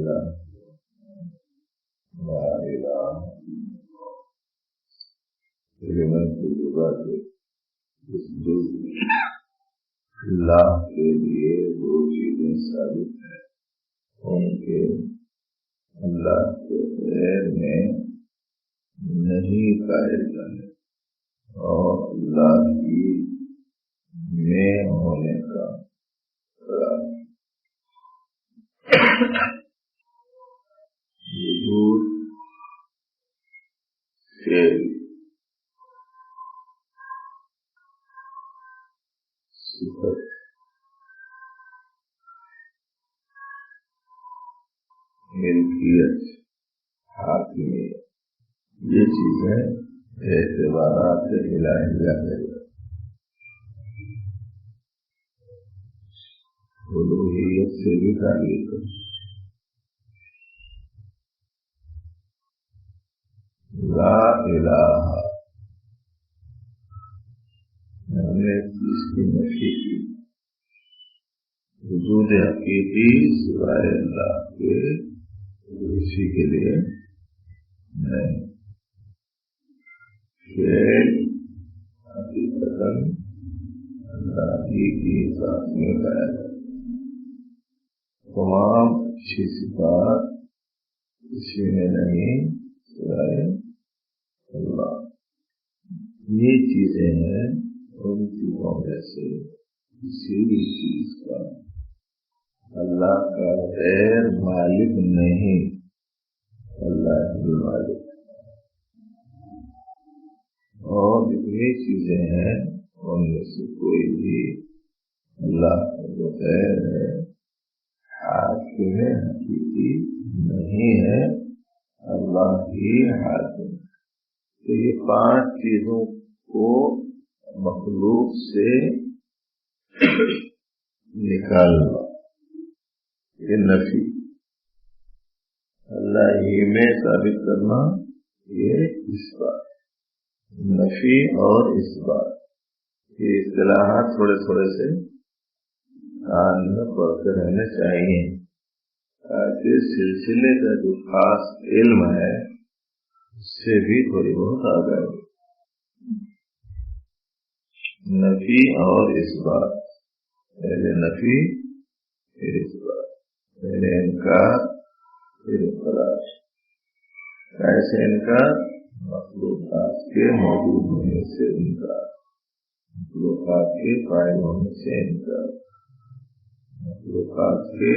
الہ لا الہ کلمت طیبہ کے اس جز اللہ کے لیے دو چیزیں ثابت ہیں، ان کے اللہ کے غیر میں نہیں پائے جانے اور اللہ کی میں ہونے کا وجود کے صفت ملکیت حاکمیت یہ چیزیں اعتبارات الہیہ ہے، الوہیت سے بھی تعلق ہے۔ لا الہ ہم نے اس کی نفی کی، وجود حقیقی سوائے اللہ کے کسی کے لیے نہیں، فعل حقیقتاً اللہ ہی کی ذات میں پایا جاتا ہے، تمام اچھی صفات کسی میں نہیں سوائے اللہ۔ یہ چیزیں ہیں ان چیزوں میں سے کسی بھی چیز کا اللہ کا غیر مالک نہیں، اللہ ہی مالک، اور جتنی چیزیں ہیں ان میں سے کوئی بھی اللہ کا جو غیر ہے حاکم حقیقی نہیں ہے، اللہ ہی حاکم۔ تو یہ پانچ چیزوں کو مخلوق سے نکالنا، یہ نفی، اللہ ہی میں ثابت کرنا، یہ اس بات نفی اور اس بات یہ اصطلاحات تھوڑے تھوڑے سے کان میں پڑھتے رہنے چاہیے تاکہ سلسلے کا جو خاص علم ہے اس سے بھی تھوڑی بہت آگاہی۔ نفی اور اس بات، پہلے نفی پھر اس بات، پہلے انکار پھر اقرار۔ کیسے انکار؟ مخلوقات کے موجود ہونے سے انکار، مخلوقات کے قائم ہونے سے انکار، مخلوقات کے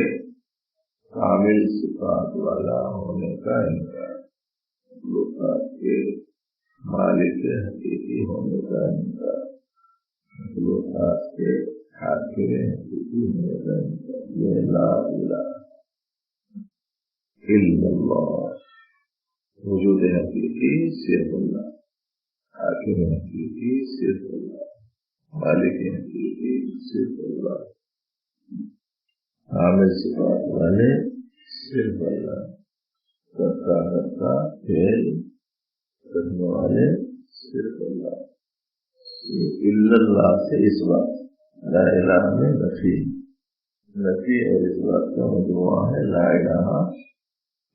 کامل صفات والا ہونے کا انکار، مخلوقات کے مالک حقیقی ہونے کا انکار، مخلوقات کے حاکم حقیقی ہونے کا انکار۔ یہ لا الہ الا اللہ، وجود حقیقی صرف اللہ، حاکم حقیقی صرف اللہ، مالک حقیقی صرف اللہ، عامل صفات والے صرف اللہ، کرتا کرتا فعل کرنے والے صرف اللہ۔ یہ الا اللہ سے اس بات، لا الہ میں نفی اور اس بات کا مجموعہ ہے لا الہ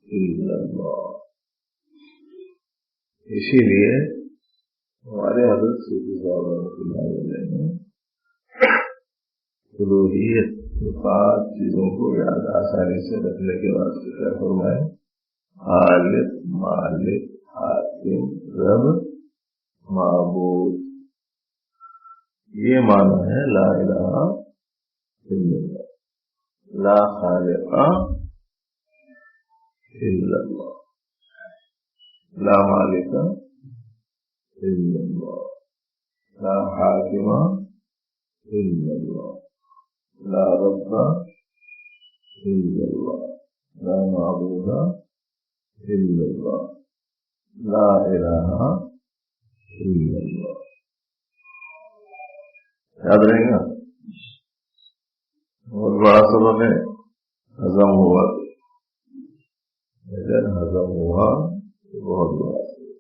الا اللہ۔ اسی لیے ہمارے حضرت صوفی صاحب رحمۃ اللہ علیہ نے الوہیت پانچ چیزوں کو یاد آسانی سے رکھنے کے واسطے کیا فرمائے؟ خالق، مالک، حاکم، رب، معبود۔ یہ معنی ہے لا الہ الا اللہ، لا خالق الا اللہ، لا مالک الا اللہ، لا حاکم الا اللہ، لا رب الا اللہ، لا معبود الا اللہ، لا الہ الا اللہ۔ یاد رہے گا؟ بہت بڑا سبب ہے، ہضم ہوا اگر ہضم ہوا تو بہت بڑا سبب۔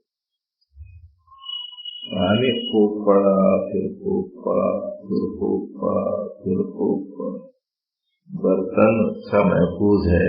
پانی خوب پڑا، پھر خوب پڑا، پھر خوب پڑا، پھر خوب پڑا، برتن اچھا محفوظ ہے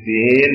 3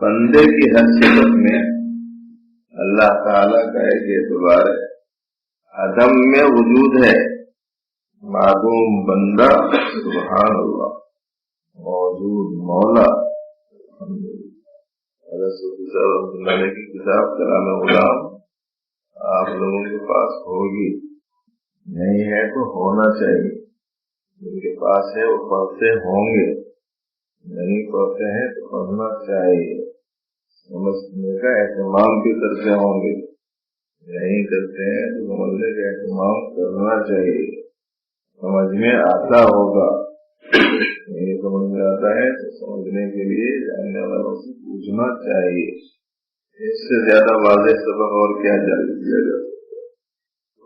بندے کی ہر صفت میں اللہ تعالی کا ایک اعتبار ہے. عدم میں وجود ہے، معدوم بندہ سبحان اللہ، موجود مولا. اگر صوفی صاحب رحمۃ اللہ علیہ کی کتاب کلام غلام آپ لوگوں کے پاس ہوگی، نہیں ہے تو ہونا چاہیے. جن کے پاس ہے وہ پڑھتے ہوں گے، نہیں پڑھتے ہیں تو پڑھنا چاہیے. سمجھنے کا اہتمام بھی کرتے ہوں گے، نہیں کرتے ہیں تو سمجھنے کا اہتمام کرنا چاہیے. سمجھ میں آتا ہوگا، نہیں سمجھ میں آتا ہے تو سمجھنے کے لیے جاننے والوں سے پوچھنا چاہیے. اس سے زیادہ واضح سبق اور کیا جاری کیا جا سکتا ہے.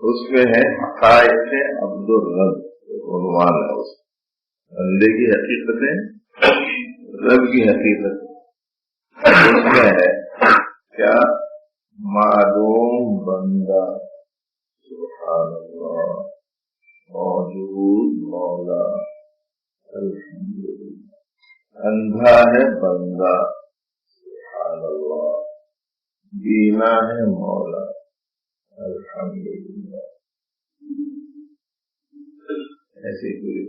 اس میں ہے حقائق عبد الرب، عنوان ہے اس بندے کی حقیقتیں، رب کی حقیقت. اس میں ہے کیا؟ معدوم بندہ سبحان اللہ، موجود مولا الحمدللہ. اندھا ہے بندہ سبحان اللہ، بینا ہے مولا الحمدللہ. ایسے پوری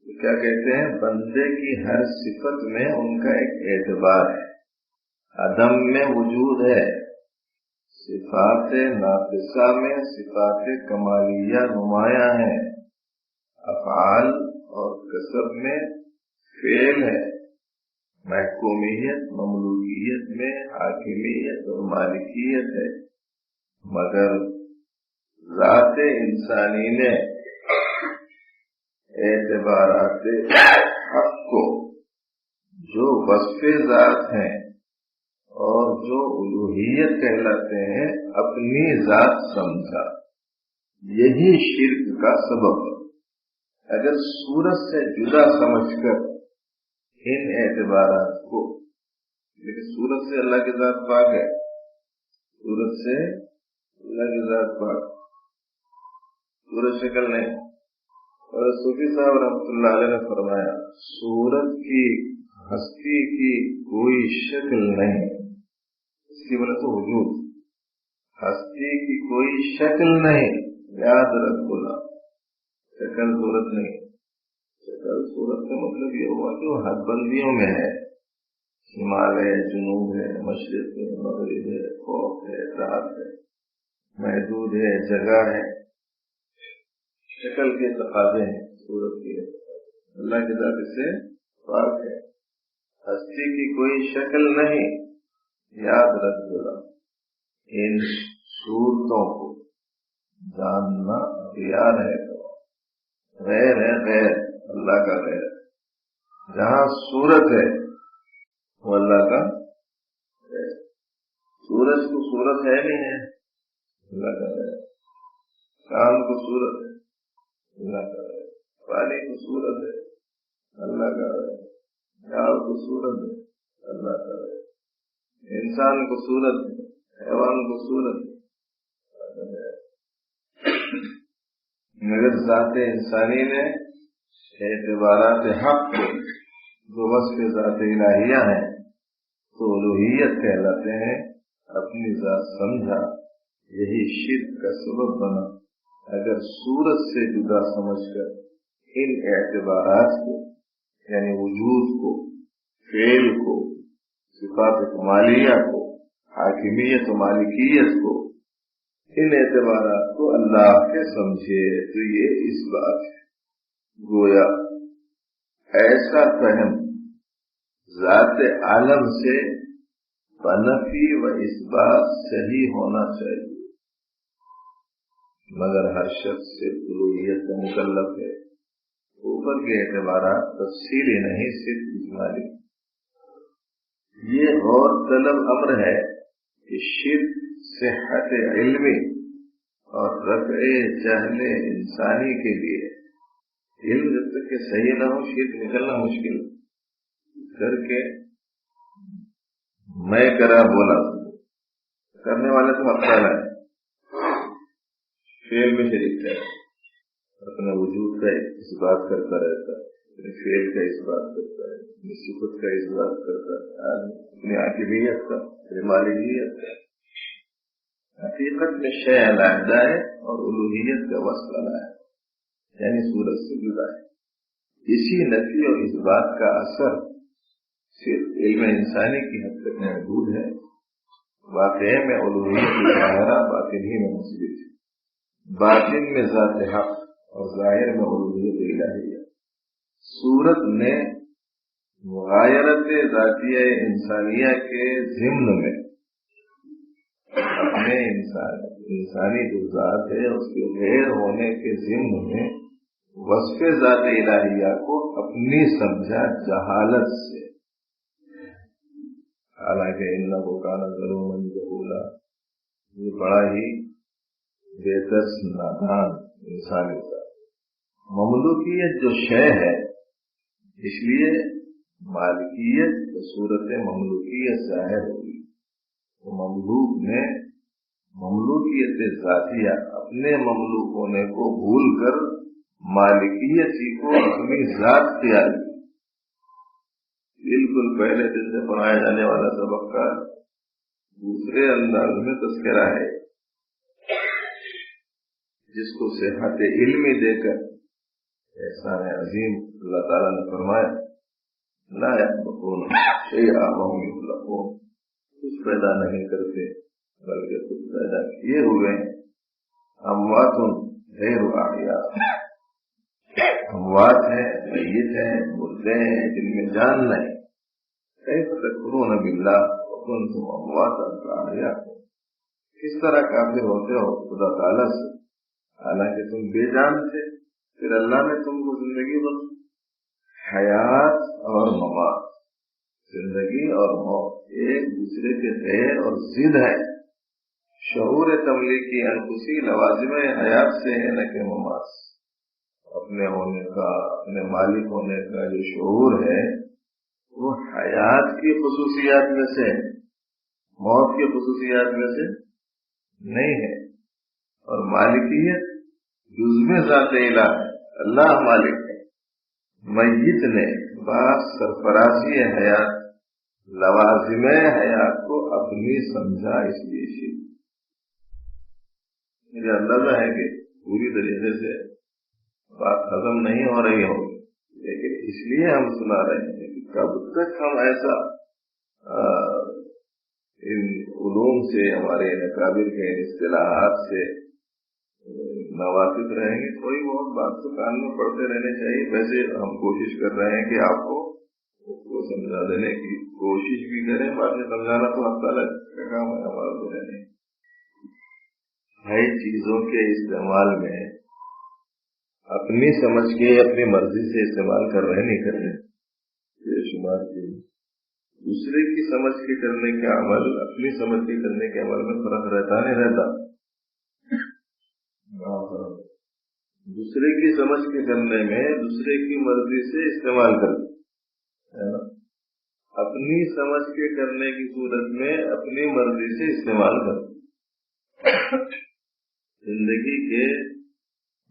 کیا کہتے ہیں؟ بندے کی ہر صفت میں ان کا ایک اعتبار ہے. عدم میں وجود ہے، صفات ناقصہ میں صفات کمالیہ نمایاں ہیں، افعال اور کسب میں فعل ہے، محکومیت مملوکیت میں حاکمیت اور مالکیت ہے. مگر ذات انسانی نے اعتبارات حق کو جو وصف ذات ہیں اور جو الوہیت کہلاتے ہیں اپنی ذات سمجھا. یہی شرک کا سبب ہے. اگر صورت سے جدا سمجھ کر ان اعتبارات کو، لیکن صورت سے اللہ کی ذات پاک ہے، صورت سے اللہ کی ذات پاک، صورت شکل نہیں. اور صوفی صاحب رحمۃ اللہ علیہ نے فرمایا صورت کی ہستی کی کوئی شکل نہیں. اس کی وجہ سے وجود، ہستی کی کوئی شکل نہیں. یاد رکھ بولا، شکل صورت نہیں. شکل صورت کا مطلب یہ ہوا کہ وہ حد بندیوں میں ہے. شمال ہے، جنوب ہے، مشرق ہے، مغرب ہے، خوف ہے، رات ہے، محدود ہے، جگہ ہے. شکل کے تقاضے ہیں، صورت کے. اللہ کی ذات سے پاک ہے، ہستی کی کوئی شکل نہیں. یاد رکھ بولا، ان صورتوں کو جاننا اختیار ہے. غیر ہے، غیر اللہ کا غیر. جہاں صورت ہے وہ اللہ کا غیر. سورج کو صورت ہے نہیں ہے، اللہ کا غیر. کام کو صورت ہے، اللہ کا غیر. پانی کو صورت ہے، اللہ کا غیر. گاؤں کو صورت ہے، اللہ کا غیر. انسان کو صورت ہے، حیوان کو صورت ہے. مگر ذات انسانی نے اعتبارات حق کو جو وصف ذات الہیہ ہیں تو الوہیت کہلاتے ہیں، اپنی ذات سمجھا. یہی شرک کا سبب بنا. اگر صورت سے جدا سمجھ کر ان اعتبارات کو، یعنی وجود کو، فعل کو، صفات کمالیہ کو، حاکمیت و مالکیت کو، ان اعتبارات کو اللہ کے سمجھے تو یہ اس بات ہے. گویا ایسا فہم ذات عالم سے بنفی و اثبات صحیح ہونا چاہیے. مگر ہر شخص سے الوہیت کا مکلف ہے. اوپر کے اعتبارات تفصیلی نہیں، صرف اجمالی. یہ غور طلب امر ہے کہ شرک صحت علمی اور رفع جہل انسانی کے لیے علم جب تک کہ صحیح نہ ہو شرک نکلنا مشکل. کر کے میں کرا بولا، کرنے والے تو افضل ہے، فعل میں شریک ہے. اپنے وجود کا اس بات کرتا رہتا ہے، اپنے فعل کا اس بات کرتا ہے، اپنی صفت کا اس بات کرتا ہے، اپنی عاقبیت کا، اپنی مالکیت کا. حقیقت میں شے علیحدہ ہے اور الوہیت کا وصف علیحدہ ہے، یعنی صورت سے جدا ہے. اسی نفی اور اس بات کا اثر صرف علم انسانی کی حد تک محدود ہے. واقع میں الوہیت ظاہرہ باطن ہی میں مثبت ہے، باطن میں ذات حق اور ظاہر میں الوہیت الہیہ. صورت میں مغایرت ذاتیہ انسانیہ کے ضمن میں اپنے انسانی جو ذات ہے اس کے غیر ہونے کے ضمن میں وصف ذات الہیہ کو اپنی سمجھا جہالت سے، حالانکہ انہ کان ظلوما جہولا، یہ بڑا ہی بےدرس نادان انسان ہوتا ہے. مملوکیت جو شے ہے، اس لیے مالکیت صورت مملوکیت ظاہر ہوگی. مملوک میں مملوکیت ذاتیہ اپنے مملوک ہونے کو بھول کر مالکیت ہی کو اپنی ذات خیال کی. بالکل پہلے دن سے پڑھایا جانے والا سبق کا دوسرے انداز میں تذکرہ ہے، جس کو صحت علمی دے کر احسان عظیم اللہ تعالیٰ نے فرمایا لا یخلقون شیئا وہم یخلقون، کچھ پیدا نہیں کرتے بلکہ کچھ پیدا کیے ہوئے. اموات غیر احیاء، اموات ہیں، میت ہیں، مردے ہیں، جن میں جان نہیں. کیف تکفرون باللہ وکنتم امواتا فاحیاء، کس طرح کافر ہوتے ہو خدا تعالیٰ سے حالانکہ تم بے جان تھے، پھر اللہ نے تم کو زندگی بخشی. حیات اور ممات، زندگی اور موت ایک دوسرے کے غیر اور ضد ہے. شعور تملیکی انفسی لوازم حیات سے ہے نہ کہ ممات. اپنے ہونے کا، اپنے مالک ہونے کا جو شعور ہے وہ حیات کی خصوصیات میں سے، موت کی خصوصیات میں سے نہیں ہے. اور مالکیت جزو ذات الہ ہے، اللہ مالک ہے. میت نے بعض سرفرازی حیات لوازم حیات کو اپنی سمجھا، اس لیے مجھے اندازہ ہے کہ پوری طریقے سے بات ختم نہیں ہو رہی ہوگی، لیکن اس لیے ہم سنا رہے ہیں کہ کب تک ہم ایسا ان علوم سے، ہمارے اکابر کے اصطلاحات سے ناواقف رہیں گے. تھوڑی بہت بات تو کان میں پڑھتے رہنے چاہیے. ویسے ہم کوشش کر رہے ہیں کہ آپ کو سمجھا دینے کی کوشش بھی کریں، بعد میں سمجھانا تو آپ تعالیٰ کا کام ہے، ہمارا تو نہیں. نئی چیزوں کے استعمال میں اپنی سمجھ کے اپنی مرضی سے استعمال کر رہے نہیں کر رہے، یہ شمار کی دوسرے کی سمجھ کے کرنے کا عمل اپنی سمجھ کے کرنے کے عمل میں فرق رہتا نہیں رہتا. دوسرے کی سمجھ کے کرنے میں دوسرے کی مرضی سے استعمال کرتے، اپنی سمجھ کے کرنے کی صورت میں اپنی مرضی سے استعمال کرتے. زندگی کے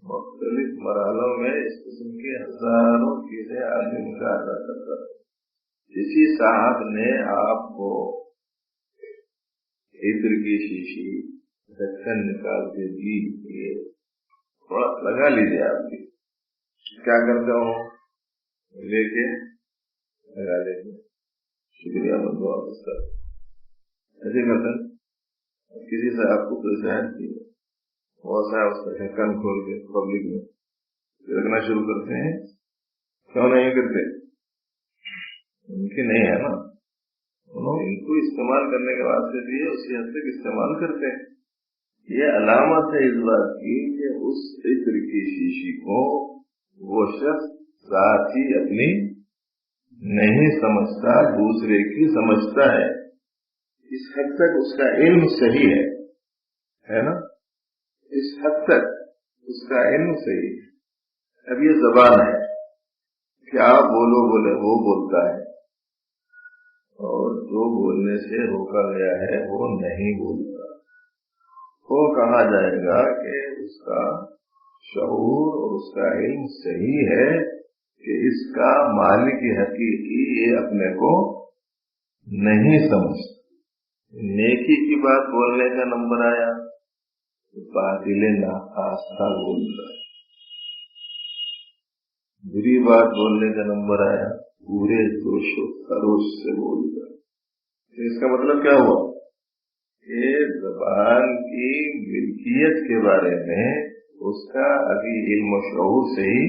مختلف مرحلوں میں اس قسم کی ہزاروں چیزیں آدمی مشاہدہ کرتا ہے. اسی صاحب نے آپ کو عطر کی شیشی ڈھکن نکال کے دی، یہ تھوڑا لگا لیجیے. آپ کی کیا کرتا ہوں لے کے لگا لیجیے، شکریہ بندو آپ اس کا ایسے کرتا. کسی سے آپ کو پریشان کی بہت سا اس کا ڈھکن کھول کے پبلک میں رکھنا شروع کرتے ہیں. کیوں نہیں کرتے؟ ممکن نہیں ہے نا. انہوں ان کو استعمال کرنے کے واسطے دیے، اسی حد تک استعمال کرتے ہیں. یہ علامت ہے اس بات کی کہ اس عطر کی شیشی کو وہ شخص ذات ہی اپنی نہیں سمجھتا، دوسرے کی سمجھتا ہے. اس حد تک اس کا علم صحیح ہے نا، اس حد تک اس کا علم صحیح ہے. اب یہ زبان ہے، کیا بولو بولے وہ بولتا ہے، اور جو بولنے سے روکا گیا ہے وہ نہیں بولتا. وہ کہا جائے گا کہ اس کا شعور اور اس کا علم صحیح ہے کہ اس کا مالک حقیقی یہ اپنے کو نہیں سمجھتا۔ نیکی کی بات بولنے کا نمبر آیا تو باطل ناخواستہ بول رہا ہے، بری بات بولنے کا نمبر آیا پورے جوش و خروش سے بول رہا ہے۔ اس کا مطلب کیا ہوا کہ زبان کی ملکیت کے بارے میں اس کا ابھی علم و شعور صحیح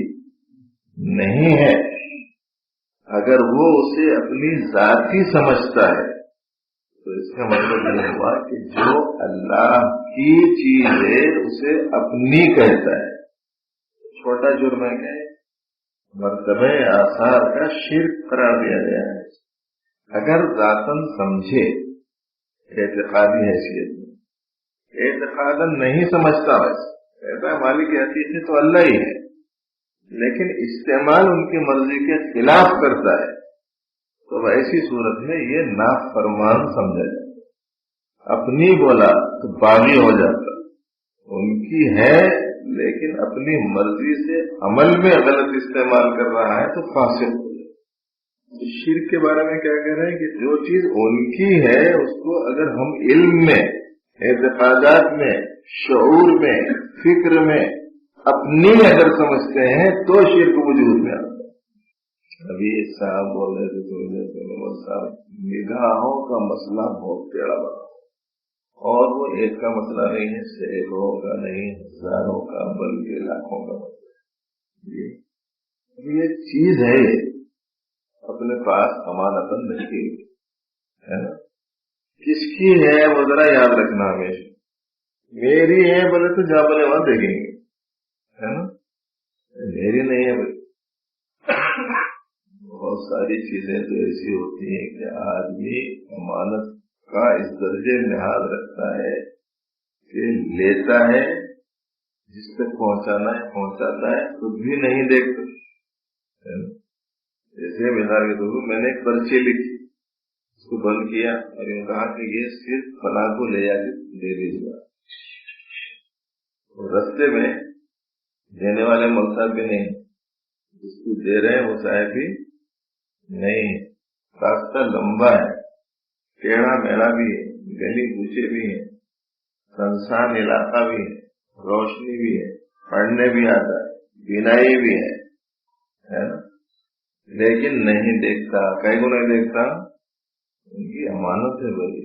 نہیں ہے۔ اگر وہ اسے اپنی ذاتی سمجھتا ہے تو اس کا مطلب یہ ہوا کہ جو اللہ کی چیز ہے اسے اپنی کہتا ہے۔ چھوٹا جرم ہے کہ مرتبہ آثار کا شرک قرار دیا گیا ہے۔ اگر ذاتاً سمجھے اعتقادی حیثیت میں، اعتقاداً نہیں سمجھتا، ویسے کہتا ہے مالک حقیقی تو اللہ ہی ہے، لیکن استعمال ان کی مرضی کے خلاف کرتا ہے، تو ایسی صورت میں یہ نافرمان سمجھا جاتا۔ اپنی بولا تو باغی ہو جاتا، ان کی ہے لیکن اپنی مرضی سے عمل میں غلط استعمال کر رہا ہے تو فاسق ہو جاتا۔ شرک کے بارے میں کیا کہہ رہے ہیں کہ جو چیز ان کی ہے اس کو اگر ہم علم میں، اعتقادات میں، شعور میں، فکر میں اپنی اگر سمجھتے ہیں تو شرک وجود میں آتا ہے۔ ابھی ایک صاحب بول رہے تھے صاحب نگاہوں کا مسئلہ بہت ٹیڑھا بنا، اور وہ ایک کا مسئلہ نہیں ہے، سینکڑوں کا نہیں، ہزاروں کا بلکہ لاکھوں کا مسئلہ ہے۔ یہ چیز ہے، یہ اپنے پاس امانتاً رکھی ہے نا، کس کی ہے وہ ذرا یاد رکھنا ہمیشہ۔ میری ہے بولے تو جا بولے وہاں دیکھیں گے، ہے نا، میری نہیں ہے بھائی۔ بہت ساری چیزیں تو ایسی ہوتی ہیں کہ آدمی امانت کا اس درجے لحاظ رکھتا ہے کہ لیتا ہے، جس تک پہنچانا ہے پہنچاتا ہے، خود بھی نہیں دیکھتا۔ جیسے مثال کے طور پر میں نے ایک پرچی لکھی، اس کو بند کیا اور یہ کہا کہ یہ صرف فلاں کو لے جا کے دے دیجیے گا، رستے میں دینے والے مقصد بھی نہیں، جس کو دے رہے ہیں وہ صاحب بھی نہیں، راستہ لمبا ہے، ٹیڑھا میڑا بھی ہے، گلی کوچے بھی ہیں، سنسان علاقہ بھی ہے، روشنی بھی ہے، پڑھنے بھی آتا ہے، بینائی بھی ہے نا، لیکن نہیں دیکھتا۔ کئی کو نہیں دیکھتا، ان کی امانت ہے بھائی،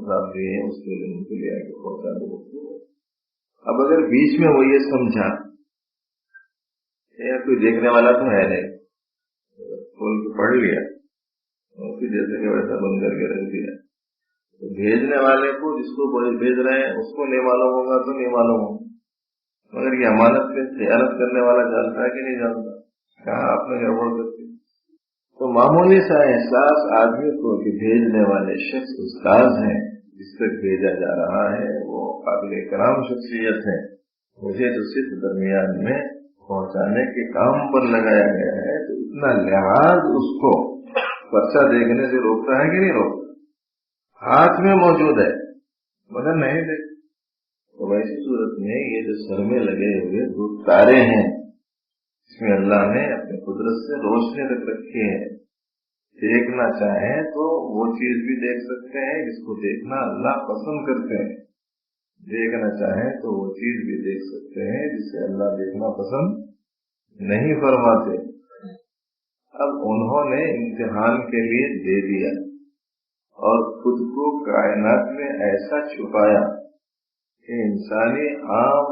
صاحب بھی ہے، اس کے لیے ان کے لیے آگے پہنچا دو۔ اب اگر بیچ میں وہ یہ سمجھا کوئی دیکھنے والا تو ہے نہیں، کھول کے پڑھ لیا اسی جیسے کہ ویسا بند کر کے رکھ دیا، تو بھیجنے والے کو، جس کو بھیج رہے ہیں اس کو نہیں معلوم ہوگا تو نہیں معلوم ہوگا، مگر یہ امانت میں خیانت کرنے والا جانتا ہے کہ نہیں جانتا، کہاں آپ نے گڑبڑ کرتی۔ تو معمولی سا احساس آدمی کو کہ بھیجنے والے شخص استاذ ہیں، جس تک بھیجا جا رہا ہے وہ قابل کرام شخصیت ہے، مجھے تو صرف درمیان میں پہنچانے کے کام پر لگایا گیا ہے، تو اتنا لحاظ اس کو پرچہ دیکھنے سے روکتا ہے کہ نہیں روکتا؟ ہاتھ میں موجود ہے مگر نہیں دیکھ۔ تو ویسی صورت میں یہ جو سر میں لگے ہوئے دو تارے ہیں، اس میں اللہ نے اپنی قدرت سے روشنی رکھ رکھی ہے، دیکھنا چاہیں تو وہ چیز بھی دیکھ سکتے ہیں جس کو دیکھنا اللہ پسند کرتے ہیں، دیکھنا چاہیں تو وہ چیز بھی دیکھ سکتے ہیں جسے اللہ دیکھنا پسند نہیں فرماتے۔ اب انہوں نے امتحان کے لیے دے دیا اور خود کو کائنات میں ایسا چھپایا کہ انسانی عام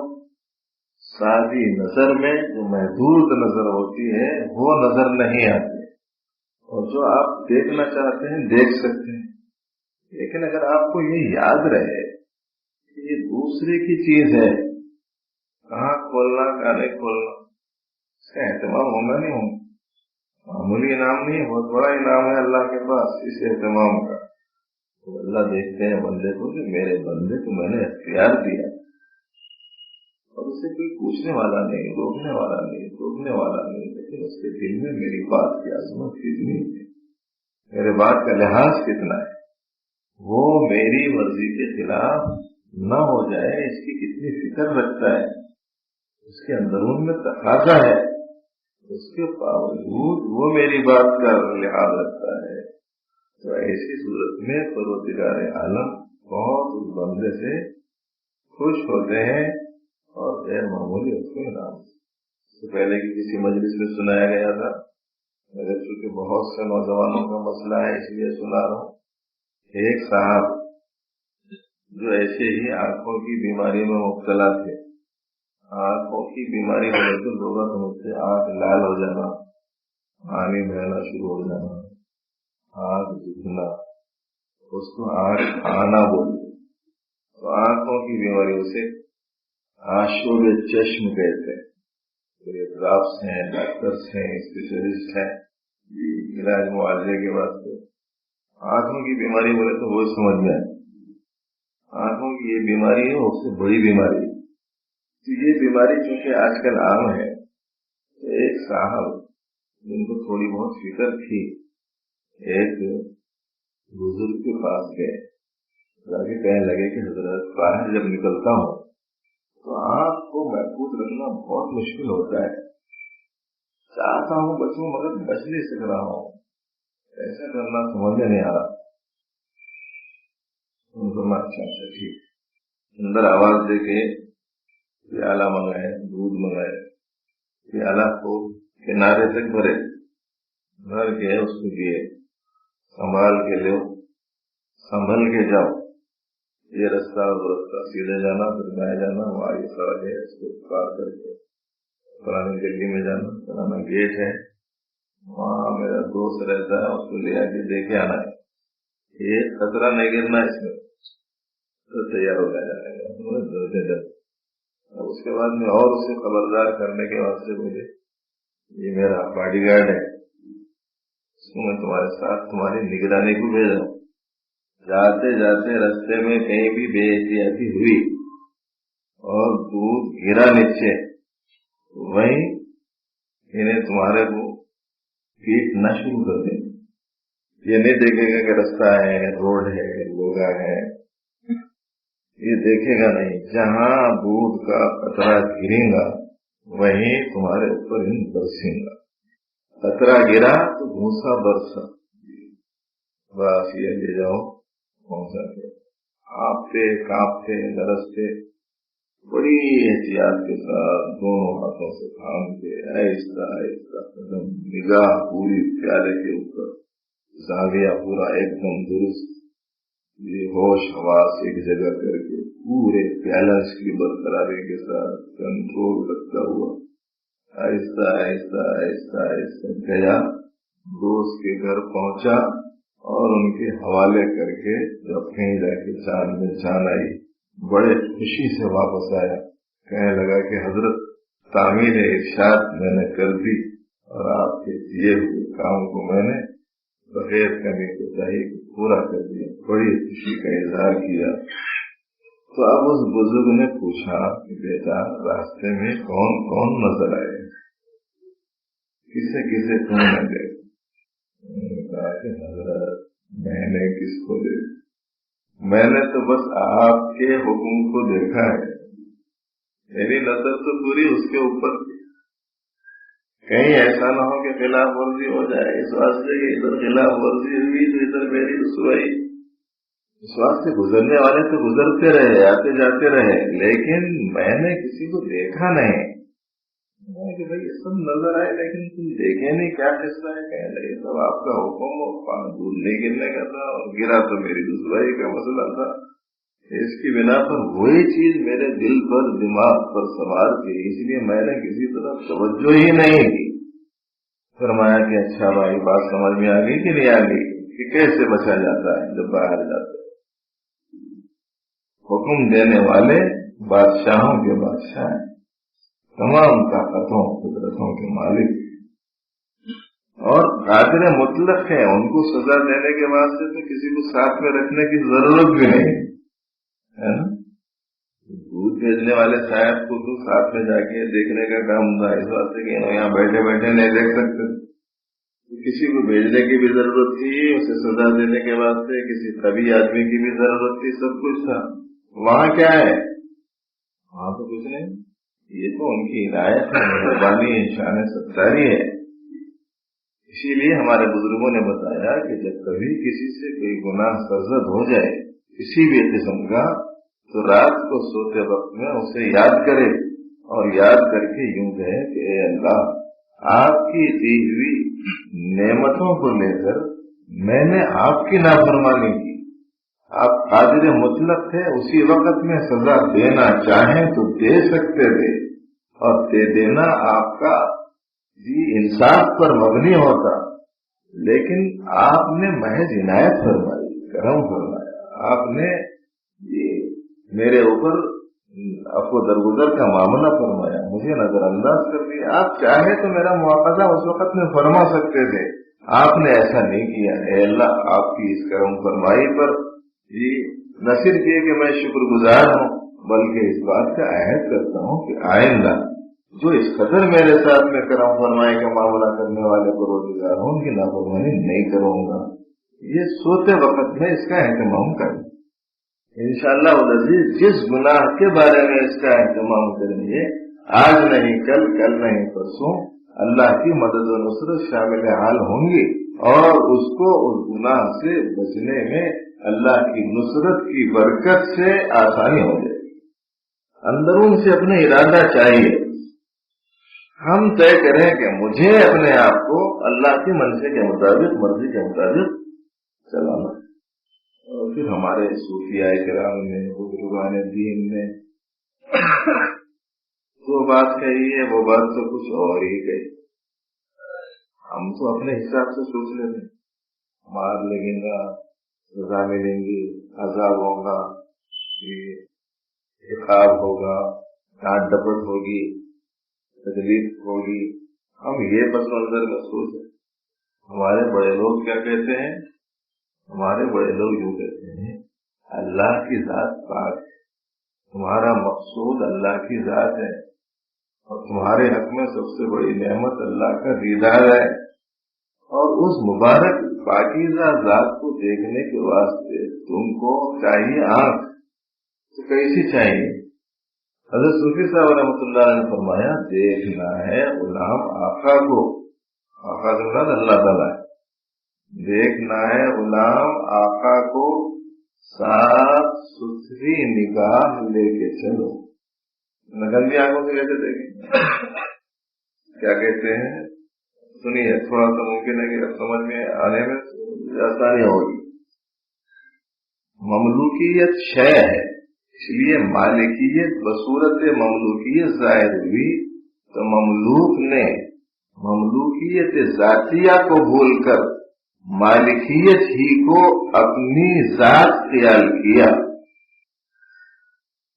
سادی نظر میں جو محدود نظر ہوتی ہے وہ نظر نہیں آتی، اور جو آپ دیکھنا چاہتے ہیں دیکھ سکتے ہیں۔ لیکن اگر آپ کو یہ یاد رہے کہ یہ دوسرے کی چیز ہے، کہاں کھولنا کہاں نہیں کھولنا، اس کا اہتمام ہوگا نہیں ہوگا، معمولی انعام نہیں، بہت بڑا انعام ہے اللہ کے پاس اس اہتمام کا۔ تو اللہ دیکھتے ہیں بندے کو کہ میرے بندے کو میں نے اختیار دیا، اور اسے کوئی پوچھنے والا نہیں، روکنے والا نہیں، ٹوکنے والا نہیں، لیکن اس کے دل میں میری بات کی عظمت کتنی ہے، میرے بات کا لحاظ کتنا ہے، وہ میری مرضی کے خلاف نہ ہو جائے اس کی کتنی فکر رکھتا ہے۔ اس کے اندرون میں تقاضا ہے، اس کے باوجود وہ میری بات کا لحاظ رکھتا ہے، تو ایسی صورت میں پروردگار عالم بہت اس بندے سے خوش ہوتے ہیں اور غیر معمولی اس کو انعام۔ اس سے پہلے کہ کسی مجلس میں سنایا گیا تھا، مگر چونکہ بہت سے نوجوانوں کا مسئلہ ہے اس لیے سنا رہا ہوں۔ ایک صاحب جو ایسے ہی آنکھوں کی بیماری میں مبتلا تھے، آنکھوں کی بیماری ہونے تو لوگوں سمجھتے آنکھ لال ہو جانا، پانی بہنا شروع ہو جانا، آنکھ دکھنا، اس کو آنکھ آنا بولتے، تو آنکھوں کی بیماری اسے آشوب چشم کہتے ہیں۔ ڈاکٹرس ہیں، ڈاکٹرس ہیں، اسپیشلسٹ ہیں علاج معالجے کے واسطے۔ آنکھوں کی بیماری بولے تو وہ سمجھ میں آئے، آنکھوں کی یہ بیماری ہے، اس سے بڑی بیماری ہے۔ تو یہ بیماری چونکہ آج کل عام ہے، تو ایک صاحب جن کو تھوڑی بہت فکر تھی، ایک بزرگ کے پاس گئے، جاکے کہنے لگے کہ حضرت باہر جب نکلتا ہوں تو آنکھ کو محفوظ رکھنا بہت مشکل ہوتا ہے، چاہتا ہوں بچوں مگر بچ نہیں سک رہا ہوں، ایسا کرنا سمجھ میں نہیں آ رہا۔ اچھا ٹھیک، اندر آواز دے کے پیالہ منگائے، دودھ منگائے، پیالہ کو کنارے تک بھرے، بھر کے اس کو دیے، سنبھال کے لو، سنبھل کے جاؤ، یہ رستہ وہ رستہ، سیدھے جانا، پھر دائیں جانا، وہاں یہ سڑک ہے، اس کو پار کر کے پرانی گلی میں جانا، پرانا گیٹ ہے، وہاں میرا دوست رہتا ہے، اس کو لے آ کے دے کے آنا ہے، یہ خطرہ نہیں گرنا اس میں، تو تیار ہو جانے گا۔ اب اس کے بعد میں اور اسے خبردار کرنے کے واسطے مجھے یہ میرا باڈی گارڈ ہے، اس کو میں تمہارے ساتھ تمہاری نگرانی کو بھیج رہا ہوں، جاتے جاتے رستے میں کہیں بھی بے احتیاطی ہوئی اور دودھ گرا نیچے، وہیں انہیں تمہارے کو پیٹنا شروع کر دیں، یہ نہیں دیکھے گا کہ رستہ ہے، روڈ ہے، لوگ ہے، یہ دیکھے گا نہیں، جہاں دودھ کا قطرہ گرے گا وہیں تمہارے اوپر ہی برسے گا، قطرہ گرا تو بھوسا برسا، بس یہ لے جاؤ پہنچا کے۔ آپتے کانپتے لرزتے بڑی احتیاط کے ساتھ دونوں ہاتھوں سے تھام کے آہستہ آہستہ قدم، نگاہ پوری پیالے کے اوپر، زاویہ پورا ایک دم درست، یہ ہوش حواس ایک جگہ کر کے پورے پیالہ کی برقراری کے ساتھ کنٹرول رکھتا ہوا آہستہ آہستہ آہستہ آہستہ گیا، دوست کے گھر پہنچا اور ان کے حوالے کر کے جب کہیں جا کے چاند میں چاند آئی، بڑے خوشی سے واپس آیا، کہنے لگا کہ حضرت تعمیر ارشاد میں نے کر دی اور آپ کے دیے ہوئے کام کو میں نے بغیر کمی کوتاہی پورا کر دیا، بڑی خوشی کا اظہار کیا۔ تو اب اس بزرگ نے پوچھا کہ بیٹا راستے میں کون کون نظر آئے، کسے کسے تم نے دیکھا؟ کہا کہ حضرت میں نے کس کو دیکھا، میں نے تو بس آپ کے حکم کو دیکھا ہے، میری نظر تو پوری اس کے اوپر تھی، کہیں ایسا نہ ہو کہ خلاف ورزی ہو جائے، اس واسطے کہ ادھر خلاف ورزی ہوئی تو ادھر میری رسوائی، اس واسطے گزرنے والے تو گزرتے رہے، آتے جاتے رہے، لیکن میں نے کسی کو دیکھا نہیں کہ بھائی یہ سب نظر آئے لیکن تم دیکھے نہیں، کیا قصہ ہے؟ کہنے لگے سب آپ کا حکم اور دودھ نہیں گرنے کا تھا، اور گرا تو میری رسوائی کا مسئلہ تھا، اس کی بنا پر وہی چیز میرے دل پر دماغ پر سوار تھی، اس لیے میں نے کسی طرح توجہ ہی نہیں کی۔ فرمایا کہ اچھا بھائی بات سمجھ میں آ گئی کہ نہیں آ گئی کہ کیسے بچا جاتا ہے جب باہر جاتا ہے؟ حکم دینے والے بادشاہوں کے بادشاہ ہیں، تمام طاقتوں قدرتوں کے مالک اور قادر مطلق ہیں، ان کو سزا دینے کے واسطے تو کسی کو ساتھ میں رکھنے کی ضرورت بھی نہیں ہے نا۔ دودھ بھیجنے والے صاحب کو تو ساتھ میں جا کے دیکھنے کا کام تھا، اس واسطے کہ یہاں بیٹھے بیٹھے نہیں دیکھ سکتے، کسی کو بھیجنے کی بھی ضرورت تھی، اسے سزا دینے کے واسطے کسی طبی آدمی کی بھی ضرورت تھی، سب کچھ تھا۔ وہاں کیا ہے؟ وہاں تو کچھ نہیں، یہ تو ان کی عنایت ہے، مہربانی، شان ستاری ہے۔ اسی لیے ہمارے بزرگوں نے بتایا کہ جب کبھی کسی سے کوئی گناہ سرزد ہو جائے کسی بھی قسم کا، تو رات کو سوتے وقت میں اسے یاد کرے اور یاد کر کے یوں کہے کہ اے اللہ، آپ کی دی ہوئی نعمتوں کو لے کر میں نے آپ کی نافرمانی کی، آپ قادر مطلق تھے، اسی وقت میں سزا دینا چاہیں تو دے سکتے تھے، اور دے دینا آپ کا انصاف پر مبنی ہوتا، لیکن آپ نے محض عنایت فرمائی، کرم فرمایا، آپ نے میرے اوپر عفو درگزر کا معاملہ فرمایا، مجھے نظر انداز کر دیا۔ آپ چاہے تو میرا مواخذہ اس وقت میں فرما سکتے تھے، آپ نے ایسا نہیں کیا۔ اے اللہ، آپ کی اس کرم فرمائی پر نہ صرف یہ کہ میں شکر گزار ہوں، بلکہ اس بات کا عہد کرتا ہوں کہ آئندہ جو اس قدر میرے ساتھ میں کرم فرمائی کا معاملہ کرنے والے کو روزگار ہوں، ان کی نافرمانی نہیں کروں گا۔ یہ سوتے وقت میں اس کا اہتمام کریں، انشاءاللہ العزیز جس گناہ کے بارے میں اس کا اہتمام کریں گے، آج نہیں کل، کل نہیں پرسوں، اللہ کی مدد و نصرت شامل حال ہوں گی، اور اس کو اس گناہ سے بچنے میں اللہ کی نصرت کی برکت سے آسانی ہو جائے گی۔ اندرون سے اپنے ارادہ چاہیے، ہم طے کریں کہ مجھے اپنے آپ کو اللہ کی منشے کے مطابق، مرضی کے مطابق چلانا۔ اور پھر ہمارے صوفیاء کرام نے، بزرگان دین نے جو بات کہی ہے وہ بات تو کچھ اور ہی کہی، ہم تو اپنے حساب سے سوچ لیتے، مار لگے گا، سزا ملیں گی، عذاب ہوگا، عقاب ہوگا، ڈانٹ ڈپٹ ہوگی، تکلیف ہوگی، ہم یہ پس منظر میں سوچیں۔ ہمارے بڑے لوگ کیا کہتے ہیں؟ ہمارے بڑے لوگ یوں کہتے ہیں، اللہ کی ذات پاک ہے، تمہارا مقصود اللہ کی ذات ہے، اور تمہارے حق میں سب سے بڑی نعمت اللہ کا دیدار ہے، اور اس مبارک پاکیزہ ذات کو دیکھنے کے واسطے تم کو چاہیے آنکھ، تو کیسی چاہیے؟ حضرت صوفی صاحب رحمۃ اللہ نے فرمایا، دیکھنا ہے غلام آقا کو، آقا سے مراد اللہ تعالیٰ ہے، دیکھنا ہے غلام آقا کو، صاف ستھری نگاہ لے کے چلو، گندی آنکھوں سے کیسے دیکھیں؟ کیا کہتے ہیں؟ سنیے، تھوڑا سا ممکن ہے کہ سمجھ میں آنے میں آسانی ہوگی۔ مملوکیت شے ہے، اس لیے مالکیت بصورت مملوکیت ظاہر ہوئی، تو مملوک نے مملوکیت ذاتیہ کو بھول کر مالکیت ہی کو اپنی ذات خیال کیا۔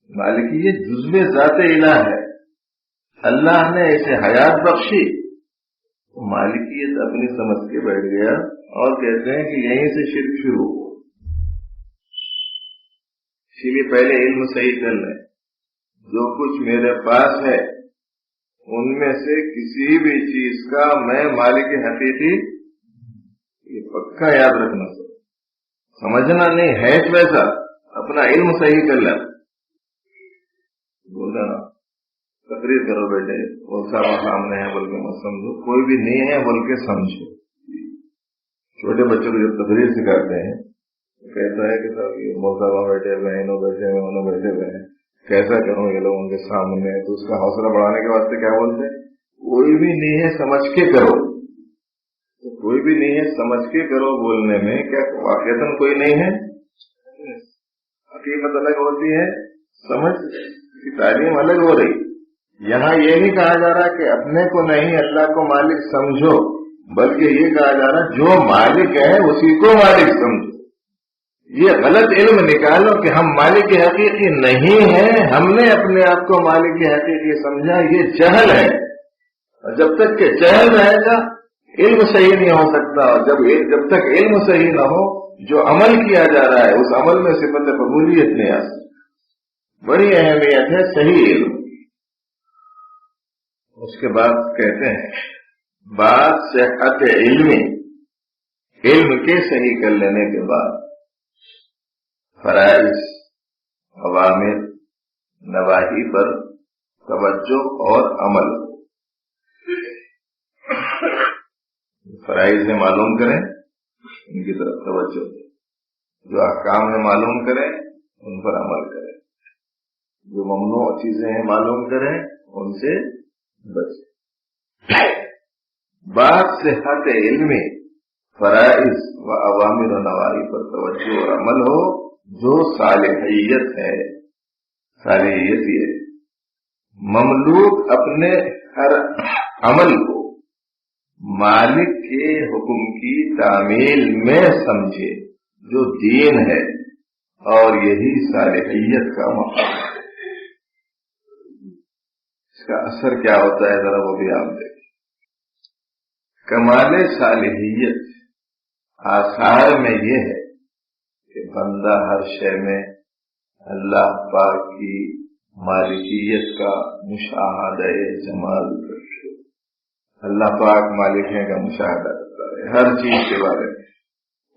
مالکیت جزو ذات الہ ہے، اللہ نے اسے حیات بخشی، مالکیت اپنی سمجھ کے بیٹھ گیا، اور کہتے ہیں کہ یہیں سے شرک شروع ہو۔ اسی لیے پہلے علم صحیح کر لیں، جو کچھ میرے پاس ہے ان میں سے کسی بھی چیز کا میں مالک حقیقی، یہ پکا یاد رکھنا، سمجھنا نہیں ہے ویسا، اپنا علم صحیح کر لیں۔ بولا تقریر کرو بیٹے، وہ سارا سامنے ہے بول کے مت سمجھو، کوئی بھی نہیں ہے بول کے سمجھو۔ چھوٹے بچوں کو جب تقریر سکھاتے ہیں کہتا ہے کہ صاحب یہ موسا بیٹھے ہوئے ہیں، انہوں بیٹھے ہوئے، انہوں بیٹھے ہوئے ہیں، کیسا کروں یہ لوگ ان کے سامنے؟ تو اس کا حوصلہ بڑھانے کے واسطے کیا بولتے ہیں؟ کوئی بھی نہیں ہے سمجھ کے کرو، کوئی بھی نہیں ہے سمجھ کے کرو بولنے میں کیا واقعتاً کوئی نہیں ہے؟ حقیقت الگ ہوتی ہے، سمجھ کی تعلیم الگ ہو رہی۔ یہاں یہ نہیں کہا جا رہا کہ اپنے کو نہیں اللہ کو مالک سمجھو، بلکہ یہ کہا جا رہا جو مالک ہے اسی کو مالک سمجھو۔ یہ غلط علم نکالو کہ ہم مالک حقیقی نہیں ہیں، ہم نے اپنے آپ کو مالک حقیقی سمجھا، یہ جہل ہے، اور جب تک کہ جہل رہے گا علم صحیح نہیں ہو سکتا، اور جب تک علم صحیح نہ ہو، جو عمل کیا جا رہا ہے اس عمل میں صفت قبولیت نہیں آ سکتی۔ بڑی اہمیت ہے صحیح علم۔ اس کے بعد کہتے ہیں بات صحت علمی، علم کے صحیح کر لینے کے بعد فرائض، اوامر، نواہی پر توجہ اور عمل. فرائض ہے معلوم کریں، ان کی طرف توجہ، جو احکام ہے معلوم کریں، ان پر عمل کریں، جو ممنوع چیزیں ہیں معلوم کریں، ان سے بچیں. بات صحت علمی فرائض و اوامر و نواہی پر توجہ اور عمل ہو، جو صالحیت ہے. صالحیت یہ مملوک اپنے ہر عمل کو مالک کے حکم کی تعمیل میں سمجھے، جو دین ہے، اور یہی صالحیت کا مقام ہے. اس کا اثر کیا ہوتا ہے ذرا وہ بھی آپ دیکھیں. کمال صالحیت آثار میں یہ ہے کہ بندہ ہر شے میں اللہ پاک کی مالکیت کا مشاہدہ جمال رکھے. اللہ پاک مالک ہے کا مشاہدہ کرتا ہے ہر چیز کے بارے میں.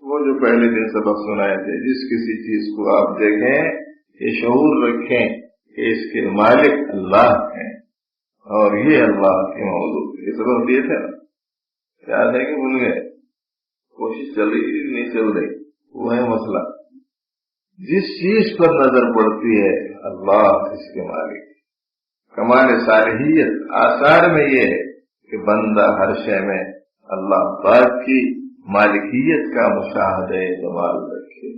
وہ جو پہلے دن سبق سنائے تھے، جس کسی چیز کو آپ دیکھیں یہ شعور رکھیں کہ اس کے مالک اللہ ہیں اور یہ اللہ کے موضوع. یہ سبق دیے تھے نا، یاد ہے کہ بھول گئے؟ کوشش چل رہی نہیں چل رہی، وہ ہے مسئلہ. جس چیز پر نظر پڑتی ہے اللہ اس کے مالک. کمال صالحیت آثار میں یہ ہے کہ بندہ ہر شے میں اللہ پاک کی مالکیت کا مشاہدہ جمال رکھے،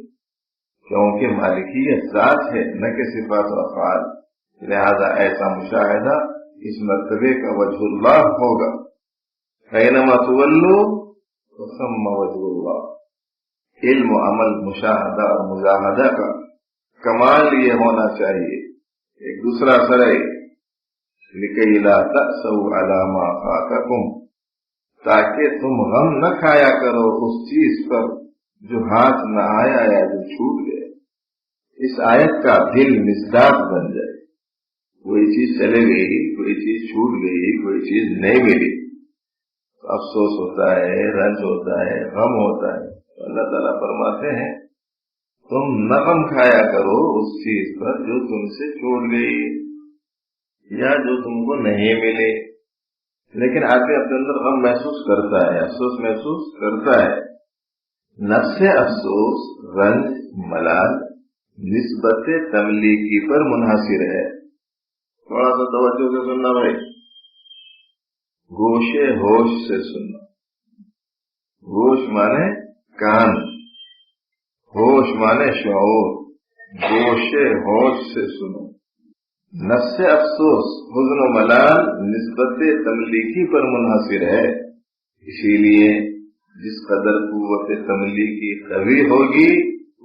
کیونکہ مالکیت ذات ہے نہ کہ صفات و افعال. لہذا ایسا مشاہدہ اس مرتبے کا وجہ اللہ ہوگا. فینما تولوا فثم وجہ اللہ. علم و عمل، مشاہدہ اور مجاہدہ کا کمال یہ ہونا چاہیے. ایک دوسرا اثر ہے لِكَيْ لَا تَأْسَوْا عَلَى مَا فَاتَكُمْ، تاکہ تم غم نہ کھایا کرو اس چیز پر جو ہاتھ نہ آیا یا جو چھوٹ گئے. اس آیت کا دل مصداق بن جائے. کوئی چیز چلے گئی، کوئی چیز چھوٹ گئی، کوئی چیز نہیں ملی، تو افسوس ہوتا ہے، رنج ہوتا ہے، غم ہوتا ہے. اللہ تعالیٰ فرماتے ہیں تم نہ غم کھایا کرو اس چیز پر جو تم سے چھوٹ گئی یا جو تم کو نہیں ملے. لیکن آدمی اپنے اندر غم محسوس کرتا ہے، افسوس محسوس کرتا ہے. نفس افسوس، رنج، ملال نسبت تملیکی پر منحصر ہے. تھوڑا سا توجہ سے سننا بھائی، گوشے ہوش سے سننا. گوش مانے کان، ہوش مانے شعور. گوشے ہوش سے سنو. نفس افسوس، حزن و ملال نسبت تملیکی پر منحصر ہے. اسی لیے جس قدر قوت تملیکی قوی ہوگی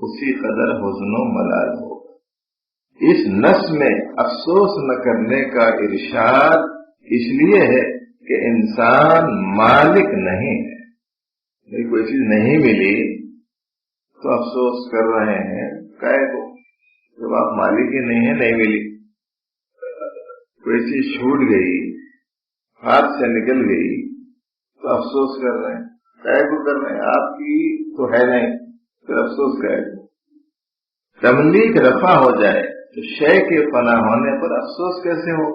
اسی قدر حزن و ملال ہوگا. اس نفس میں افسوس نہ کرنے کا ارشاد اس لیے ہے کہ انسان مالک نہیں ہے. کوئی چیز نہیں ملی تو افسوس کر رہے ہیں. کائے کو جب آپ مالک ہی نہیں ہیں، نہیں ملی. کوئی چیز چھوٹ گئی، ہاتھ سے نکل گئی تو افسوس کر رہے ہیں. کائے کو کر رہے ہیں؟ آپ کی تو ہے نہیں، پھر افسوس کائے کو؟ تملیک رفع ہو جائے تو شے کے فنا ہونے پر افسوس کیسے ہو؟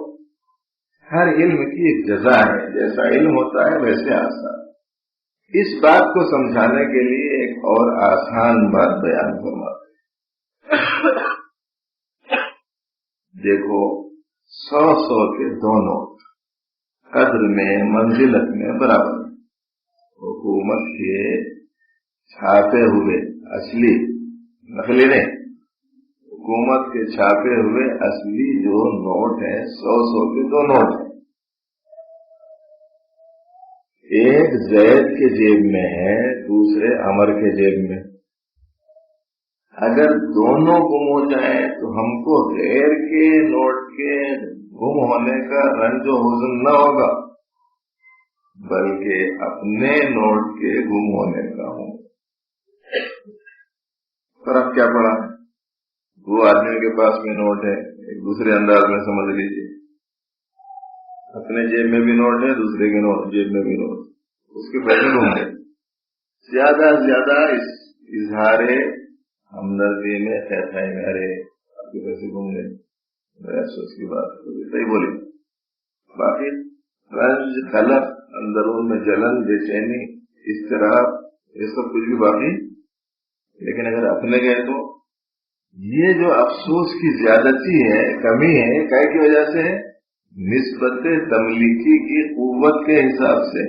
ہر علم کی ایک جزا ہے، جیسا علم ہوتا ہے ویسے آسان. اس بات کو سمجھانے کے لیے ایک اور آسان بات بیان فرماتے. دیکھو 100 کے 2 نوٹ قدر میں، منزلت میں برابر. حکومت کے چھاپے ہوئے اصلی، نقلی نہیں، حکومت کے چھاپے ہوئے اصلی جو نوٹ ہیں 100 کے 2 نوٹ ہیں. ایک زید کے جیب میں ہے، دوسرے عمر کے جیب میں. اگر دونوں گم ہو جائیں تو ہم کو غیر کے نوٹ کے گم ہونے کا رنج و حزن نہ ہوگا، بلکہ اپنے نوٹ کے گم ہونے کا ہوگا. فرق کیا پڑا؟ وہ آدمی کے پاس میں نوٹ ہے، ایک دوسرے انداز میں سمجھ لیجیے. اپنے جیب میں بھی نوٹ ہے، دوسرے کے جیب میں بھی نوٹ، اس کے پیسے گم گئے. زیادہ سے زیادہ اس اظہار ہمدردی میں خیر خائی میں ارے آپ کے پیسے گم گئے، میرے افسوس کی بات صحیح بولی. باقی رنج، قلق، اندرون میں جلن، بے چینی، اضطراب، یہ سب کچھ بھی باقی. لیکن اگر اپنے گئے تو یہ جو افسوس کی زیادتی ہے، کمی ہے، کیا کی وجہ سے ہے؟ نسبت تملیکی کی قوت کے حساب سے.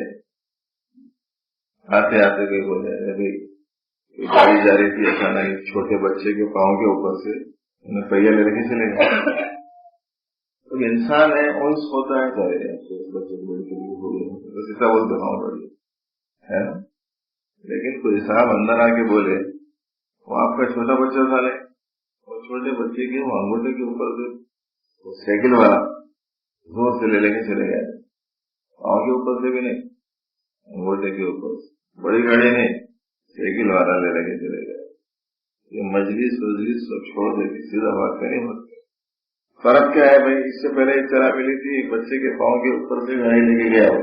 آتے آتے کوئی بول جائے بھائی گاڑی جا رہی تھی، اچانک چھوٹے بچے کے پاؤں کے اوپر سے انہیں پہیا لے کے چلے گئے. تو انسان ہے انس ہوتا ہے، بچے کو بڑے ہو گئے بس اتنا بولتے پاؤں پڑ گئے ہے نا. لیکن کوئی صاحب اندر آ کے بولے وہ آپ کا چھوٹا بچہ تھا لے، اور چھوٹے بچے کے وہ انگوٹھے کے اوپر سے سائیکل والا زور سے لے کے چلے گئے، پاؤں کے اوپر سے بھی نہیں، انگوٹھے کے اوپر سے. بڑی گاڑی نہیں، سائیکل والا لے کے چلے گئے. یہ مجلس سب چھوڑ دے گی، سیدھا بات کریں. فرق کیا ہے بھائی؟ اس سے پہلے اطلاع ملی تھی ایک بچے کے پاؤں کے اوپر سے گاڑی لے کے گیا ہو،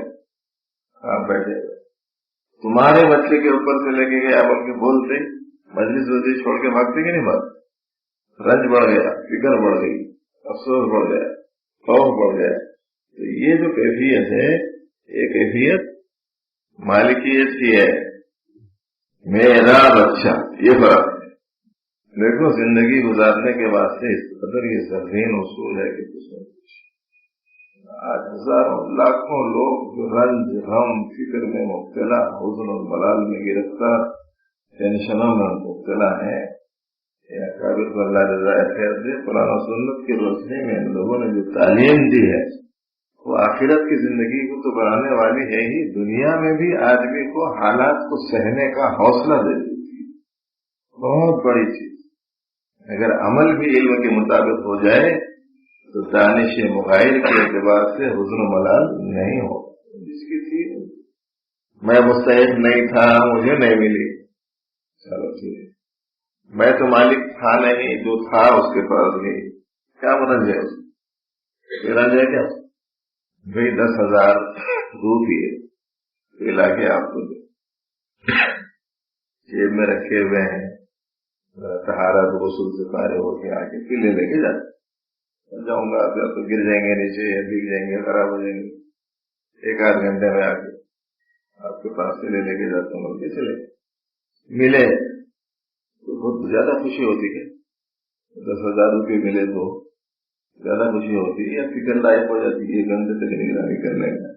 آپ بیٹھے ہوئے، تمہارے بچے کے اوپر سے لے کے گیا بول کے بولتے مجلس چھوڑ کے بھاگتے کہ نہیں بات. رنج بڑھ گیا، فکر بڑھ گئی، افسوس بڑھ گیا، خوف بڑھ گیا. تو یہ جو کیفیت ہے یہ کیفیت مالکیت کی ہے، میرا بچہ. یہ فرق ہے. دیکھو زندگی گزارنے کے واسطے اس قدر یہ زرین اصول ہے کہ کچھ آج ہزاروں لاکھوں لوگ جو رنج، غم، فکر میں مبتلا، حزن اور ملال میں گرفتار، ٹینشنوں میں مبتلا ہیں. اکابر کو اللہ رضا خیر دے. قرآن و سنت کی روشنی میں ان لوگوں نے جو تعلیم دی ہے وہ آخرت کی زندگی کو تو بڑھانے والی ہے ہی، دنیا میں بھی آدمی کو حالات کو سہنے کا حوصلہ دے دیتی ہے. بہت بڑی چیز. اگر عمل بھی علم کے مطابق ہو جائے تو دانش مغائر کے اعتبار سے حزن و ملال نہیں ہو. جس کی تھی میں مستحق نہیں تھا، مجھے نہیں ملی، چلو ٹھیک ہے. میں تو مالک تھا نہیں، جو تھا اس کے پاس گئی. کیا رنج ہے؟ اس رنج ہے کیا بھائی؟ 10,000 روپیے لا کے آپ کو جیب میں رکھے ہوئے ہیں، طہارت غسل سے فارغ ہو کے آ کے پھر لے کے جاتے جاؤں گا یا تو گر جائیں گے نیچے، یا بک جائیں گے، خراب ہو جائیں گے. 1-8 گھنٹے میں آ کے آپ کے پاس سے لے کے جاتا ہوں. کیسے لے ملے تو بہت زیادہ خوشی ہوتی ہے. 10,000 روپئے ملے تو زیادہ خوشی ہوتی ہے، یا فکر لائق ہو جاتی ہے. 1 گھنٹے تک نگرانی کرنے کا،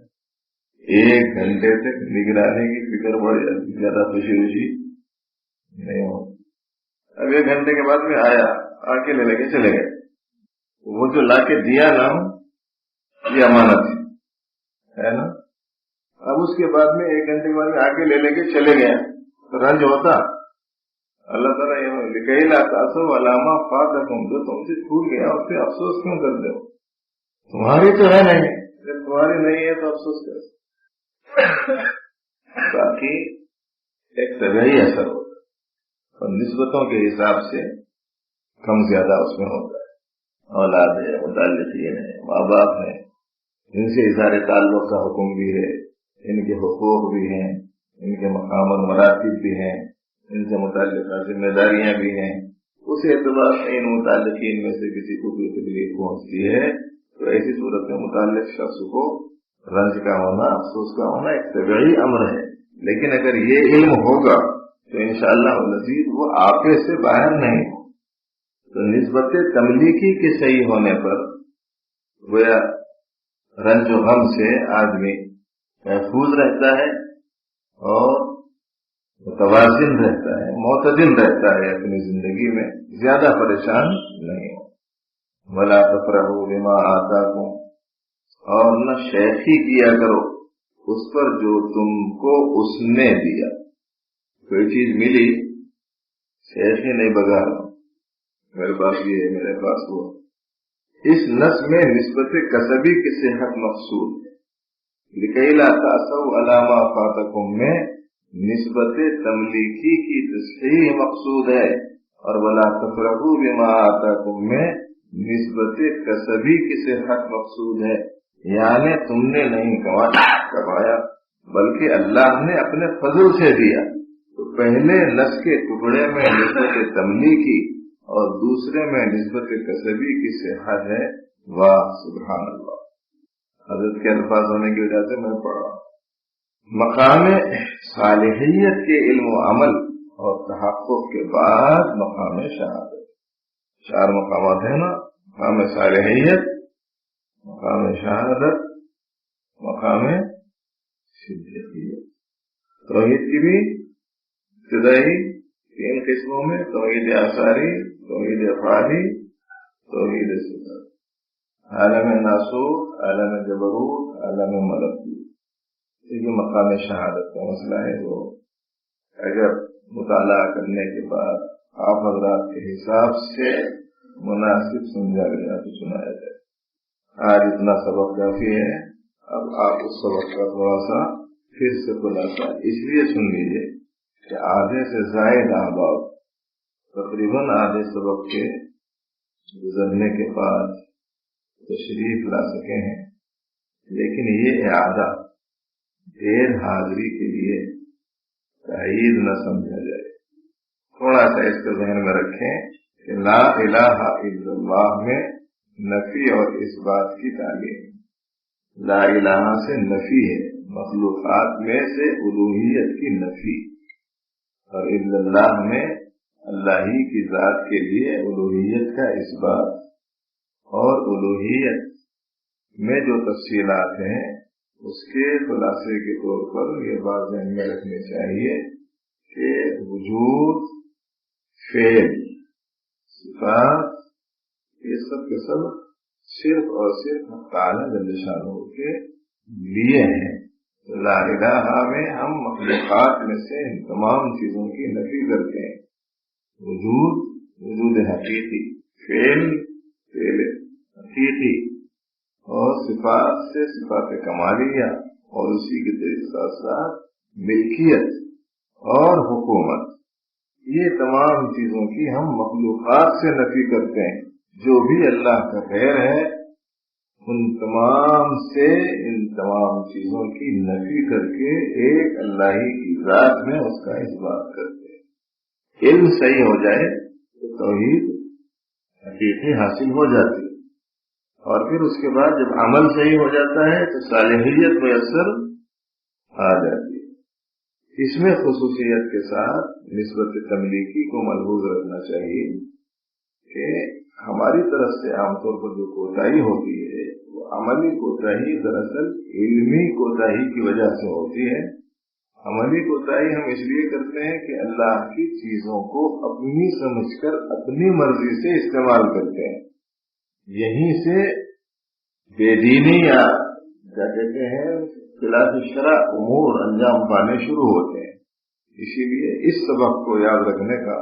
1 گھنٹے تک نگرانی کی فکر بڑھ جاتی، زیادہ خوشی نہیں ہو. اب 1 گھنٹے کے بعد میں آیا، آ کے لے کے چلے گئے. وہ جو لا کے دیا نا یہ امانت ہے نا. اب اس کے بعد میں 1 گھنٹے کے بعد میں آ کے لے کے چلے گئے تو رنج ہوتا. اللہ تعالیٰ یہ لکھئی لاتا علامہ فاتکم، جو تم سے چھوٹ گیا اس پہ افسوس کیوں کرتے ہو؟ تمہاری تو ہے نہیں، جب تمہاری نہیں ہے تو افسوس کرو. باقی ایک طبعی اثر ہوتا ہے اور نسبتوں کے حساب سے کم زیادہ اس میں ہوتا ہے. اولاد ہے، متعلقین ہے، ماں باپ ہیں، ان سے اظہار تعلق کا حکم بھی ہے، ان کے حقوق بھی ہیں، ان کے مقام اور مراتب بھی ہیں، ان سے متعلقہ ذمہ داریاں بھی ہیں. اس اعتبار سے ان متعلقین میں سے کسی کو بھی تکلیف پہنچتی ہے تو ایسی صورت میں متعلق شخص کو رنج کا ہونا، افسوس کا ہونا ایک طبعی امر ہے. لیکن اگر یہ علم ہوگا تو انشاءاللہ العزیز وہ آپے سے باہر نہیں ہو. تو نسبت تملیکی کے صحیح ہونے پر گویا رنج و غم سے آدمی محفوظ رہتا ہے اور متوازن رہتا ہے، معتدل رہتا ہے، اپنی زندگی میں زیادہ پریشان نہیں ہو. ولا تفرحوا بما آتاکم، اور نہ شیخی کیا کرو اس پر جو تم کو اس نے دیا. کوئی چیز ملی شیخی نہیں بگا رہا میرے پاس یہ ہے، میرے پاس وہ. اس نس میں نسبت کسبی کی صحت مقصود ہے. لکئی لا تأسوا علی ما فاتکم میں نسبت تملیکی کی تصحیح مقصود ہے، اور ولا تفرحوا بما آتاکم میں نسبت کسبی کی صحت مقصود ہے. یعنی تم نے نہیں کمایا بلکہ اللہ نے اپنے فضل سے دیا. تو پہلے نس کے ٹکڑے میں نسبت تملیکی اور دوسرے میں نسبت کسبی کی صحت ہے. واہ سبحان اللہ. حضرت کے الفاظ ہونے کی وجہ سے میں پڑھ رہا ہوں. مقام صالحیت کے علم و عمل اور تحقق کے بعد مقام شہادت. 4 مقامات ہیں نا: مقام صالحیت، مقام شہادت، مقام صدیقیت. توحید کی بھی ابتدائی 3 قسموں میں: توحید آثاری، توحید افعالی، توحید صفات. عالم ناسوت، عالم جبروت، عالم ملکوت. یہ مقام شہادت کا مسئلہ ہے، وہ اگر مطالعہ کرنے کے بعد آپ حضرات کے حساب سے مناسب سمجھا گیا تو سنایا جائے. آج اتنا سبق کافی ہے. اب آپ اس سبق کا تھوڑا سا پھر سے خلاصہ اس لیے سن لیجیے کہ آدھے سے زائد احباب تقریباً آدھے سبق کے گزرنے کے بعد تشریف لا سکے ہیں، لیکن یہ اعادہ دیر حاضری کے لیے تائید نہ سمجھا جائے. تھوڑا سا اس کو ذہن میں رکھیں کہ لا الہ الا اللہ میں نفی اور اس بات کی تعلیم. لا الہ سے نفی ہے، مخلوقات میں سے الوہیت کی نفی، اور الا اللہ میں اللہ ہی کی ذات کے لیے الوہیت کا اثبات. اور الوہیت میں جو تفصیلات ہیں اس کے خلاصے کے طور پر یہ بات ذہن میں رکھنی چاہیے کہ وجود، فعل، صفات، یہ سب کے سب صرف اور صرف تعالی جل شانہ کے لیے ہیں. لا الہ میں ہم مخلوقات میں سے ان تمام چیزوں کی نفی کرتے ہیں. وجود، وجود حقیقی، فعل، فعل حقیقی، اور صفات سے صفات کمالیہ، اور اسی کے ساتھ ساتھ ملکیت اور حکومت. یہ تمام چیزوں کی ہم مخلوقات سے نفی کرتے ہیں. جو بھی اللہ کا غیر ہے ان تمام سے ان تمام چیزوں کی نفی کر کے ایک اللہ ہی کی ذات میں اس کا اثبات کرتے ہیں. علم صحیح ہو جائے تو توحید حقیقی حاصل ہو جاتی ہے، اور پھر اس کے بعد جب عمل صحیح ہو جاتا ہے تو صالحیت میسر آ جاتی ہے. اس میں خصوصیت کے ساتھ نسبت تملیکی کو ملحوظ رکھنا چاہیے کہ ہماری طرف سے عام طور پر جو کوتاہی ہوتی ہے وہ عملی کوتاہی دراصل علمی کوتاہی کی وجہ سے ہوتی ہے. عملی کوتاہی ہم اس لیے کرتے ہیں کہ اللہ کی چیزوں کو اپنی سمجھ کر اپنی مرضی سے استعمال کرتے ہیں. یہیں سے بے دینی یا کیا کہتے ہیں خلاف شرع امور انجام پانے شروع ہوتے ہیں. اسی لیے اس سبق کو یاد رکھنے کا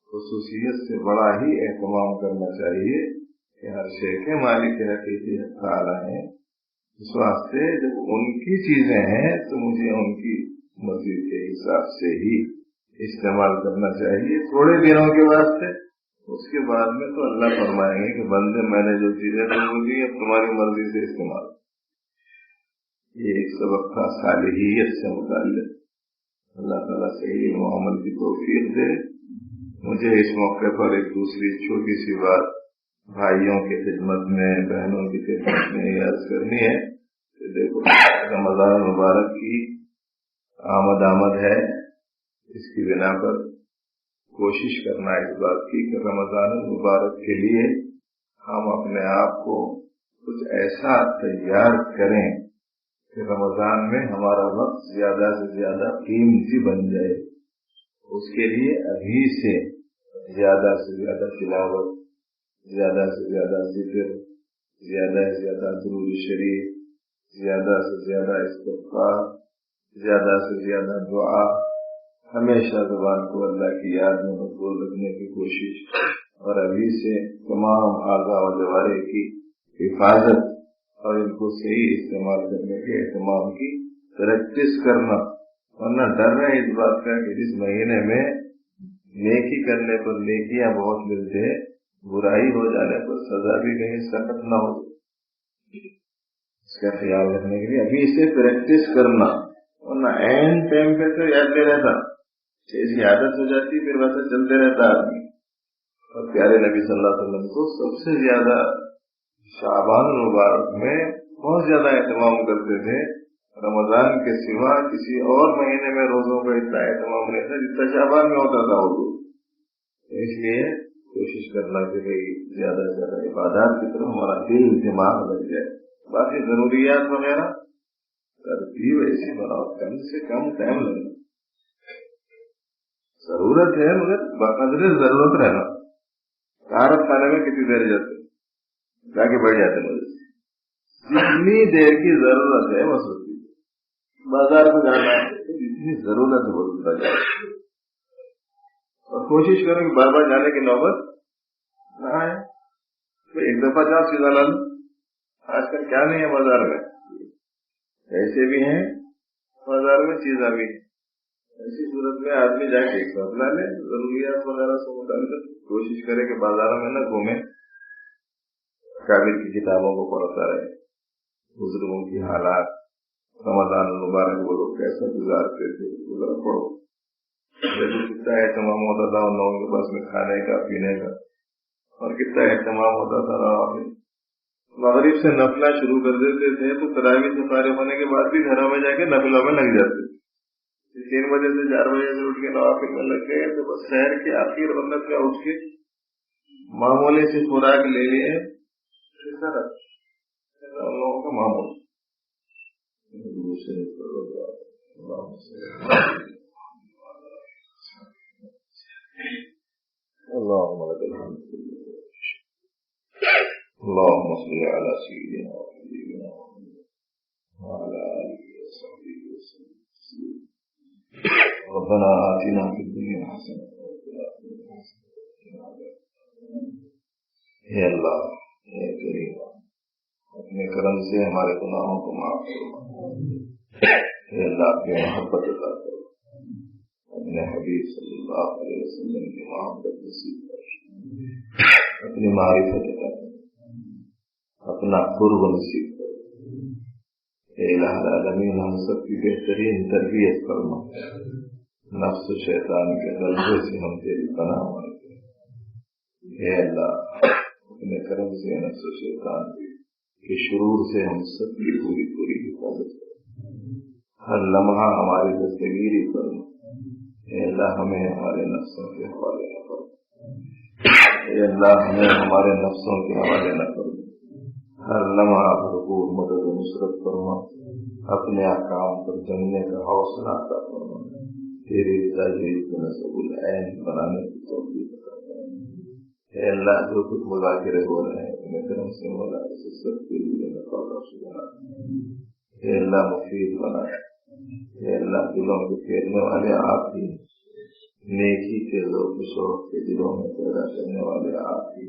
خصوصیت سے بڑا ہی اہتمام کرنا چاہیے کہ ہر شے کے مالک حقیقی تعالی ہیں. اس واسطے جب ان کی چیزیں ہیں تو مجھے ان کی مرضی کے حساب سے ہی استعمال کرنا چاہیے تھوڑے دنوں کے واسطے. اس کے بعد میں تو اللہ فرمائیں گے کہ بندے میں نے جو چیزیں تم کو دی اب تمہاری مرضی سے استعمال. یہ ایک سبق تھا صالحیت سے متعلق. اللہ تعالیٰ صحیح عمل کی توفیق دے. مجھے اس موقع پر ایک دوسری چھوٹی سی بات بھائیوں کی خدمت میں، بہنوں کی خدمت میں یاد کرنی ہے کہ دیکھو رمضان مبارک کی آمد ہے. اس کی بنا پر کوشش کرنا اس بات کی کہ رمضان مبارک کے لیے ہم اپنے آپ کو کچھ ایسا تیار کریں کہ رمضان میں ہمارا وقت زیادہ سے زیادہ قیمتی بن جائے. اس کے لیے ابھی سے زیادہ تلاوت، زیادہ سے زیادہ ذکر، زیادہ سے زیادہ درود شریف، زیادہ سے زیادہ استغفار، زیادہ سے زیادہ دعا، ہمیشہ زبان کو اللہ کی یاد میں مشغول رکھنے کی کوشش، اور ابھی سے تمام اعضاء و جوارح کی حفاظت اور ان کو صحیح استعمال کرنے کے اہتمام کی پریکٹس کرنا. ورنہ ڈر ہے اس بات کا کہ جس مہینے میں نیکی کرنے پر نیکیاں بہت ملتے ہیں، برائی ہو جانے پر سزا بھی کہیں سخت نہ ہو. اس کا خیال رکھنے کے لیے ابھی اسے پریکٹس کرنا. ورنہ عین ٹائم پہ تو یاد نہیں رہتا، ایسی عادت ہو جاتی پھر ویسے چلتے رہتا آدمی. اور پیارے نبی صلی اللہ علیہ وسلم کو سب سے زیادہ شعبان المبارک میں بہت زیادہ اہتمام کرتے تھے. رمضان کے سوا کسی اور مہینے میں روزوں کا اتنا اہتمام نہیں تھا جتنا شعبان میں ہوتا تھا حضور. اس لیے کوشش کرنا کہ زیادہ سے زیادہ عبادات کی طرف ہمارا دل دماغ لگ جائے. باقی ضروریات وغیرہ ترتیب ایسی بناؤ کم سے کم ٹائم لگے. ضرورت ہے مگر بقدر ضرورت رہنا. کارت خانے میں کتنی دیر جاتے جا کے بیٹھ جاتے مجھے جتنی دیر کی ضرورت ہے بس ہوتی. بازار میں جانا ہے جتنی ضرورت ہے وہ جائے اور کوشش کرو کہ بار بار جانے کی نوبت نہ آئے. ایک دفعہ جاؤ سیدھا لال. آج کل کیا نہیں ہے بازار میں, ایسے بھی ہیں بازار میں چیزیں بھی ہیں. ایسی صورت میں آدمی جا کے ایک ساتھ لا لے. ضروریات وغیرہ سے متعلق کوشش کرے کہ بازاروں میں نہ گھومے, کابل کی کتابوں کو پڑھتا رہے, بزرگوں کی حالات, رمضان المبارک وہ لوگ کیسا گزارتے تھے گزارا پڑھو. کتنا اہتمام ہوتا تھا ان لوگوں کے پاس میں کھانے کا پینے کا, اور کتنا اہتمام ہوتا تھا. مغرب سے نفلہ شروع کر دیتے تھے تو تراویح سے فارغ ہونے کے بعد بھی گھروں میں جا کے نفلوں میں لگ جاتے. 3 بجے سے 4 بجے سے اٹھ کے نوافل میں لگ گئے تو بس شہر کے آخر وقت کا اٹھ کے معمولی سی خوراک لے لیے. ان لوگوں کا معمول. اللهم لك الحمد اللهم صل على سيدنا وحبيبنا وعلى آله وصحبه وسلم. ربنا آتنا في الدنيا حسنة وفي الآخرة حسنة. اے اللہ اے کریم اپنے کرم سے ہمارے گناہوں کو معاف کرو. اے اللہ اپنی محبت عطا کرو. اپنے حبیب صلی اللہ علیہ وسلم کی محبت نصیب کرو. اپنی معرفت عطا کرو. اپنا قرب نصیب کرو. اے الہ العالمین ہم سب کی بہترین تربیت فرما. نفس و شیطان کے غلبے سے ہم تیری پناہ مانگتے ہیں. اے اللہ اپنے کرم سے نفس و شیطان کے شرور سے ہم سب کی پوری پوری حفاظت کرو. ہر لمحہ ہماری دستگیری فرما. اے اللہ ہمیں ہمارے نفسوں کے حوالے نہ کرو. اے اللہ ہمیں ہمارے نفسوں کے حوالے نہ کرو. ہر لمحہ بھرپور مدد و نصرت فرما. اپنے احکام پر چلنے کا حوصلہ عطا فرما. تیری رضا کو نصب العین بنانے کی توفیق عطا فرما. اے اللہ جو کچھ مذاکرے ہو رہے ہیں اپنے کرم سے مولا اسے سب کے لیے نفع بخش بنا. اے اللہ مفید بنا. اے اللہ دلوں کے پھیرنے والے آپ ہی, نیکی کے ذوق شوق کے دلوں میں پیدا کرنے والے آپ ہی,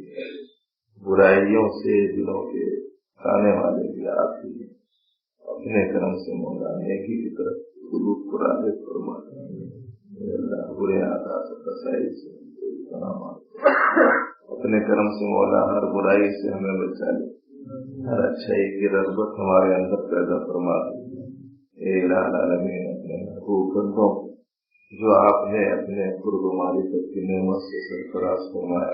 برائیوں سے دلوں کے کھانے والے بھی آپ ہی. اپنے کرم سے مولا نیکی کی طرف قلوب کو راغب فرما. اے اللہ برے عادات و رسائی سے پناہ مانگتے. اپنے کرم سے مولا ہر برائی سے ہمیں بچا لے. ہر اچھائی کی رغبت ہمارے اندر پیدا فرما. اے الہ العالمین اپنے محبوب بندوں جو آپ نے اپنے قرب و معرفت کی نعمت سے سرفراز فرمایا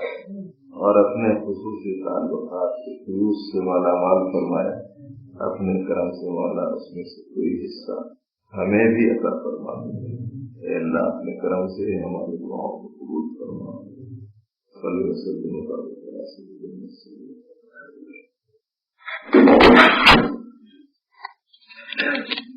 اور اپنے خصوصی تعلقات کے فیوز سے مالا مال فرمایا, اپنے کرم سے مولا اس میں سے کوئی حصہ ہمیں بھی عطا فرما. اے اللہ اپنے کرم سے ہمارے دعاؤں کو قبول فرما. صلی اللہ علیہ وسلم.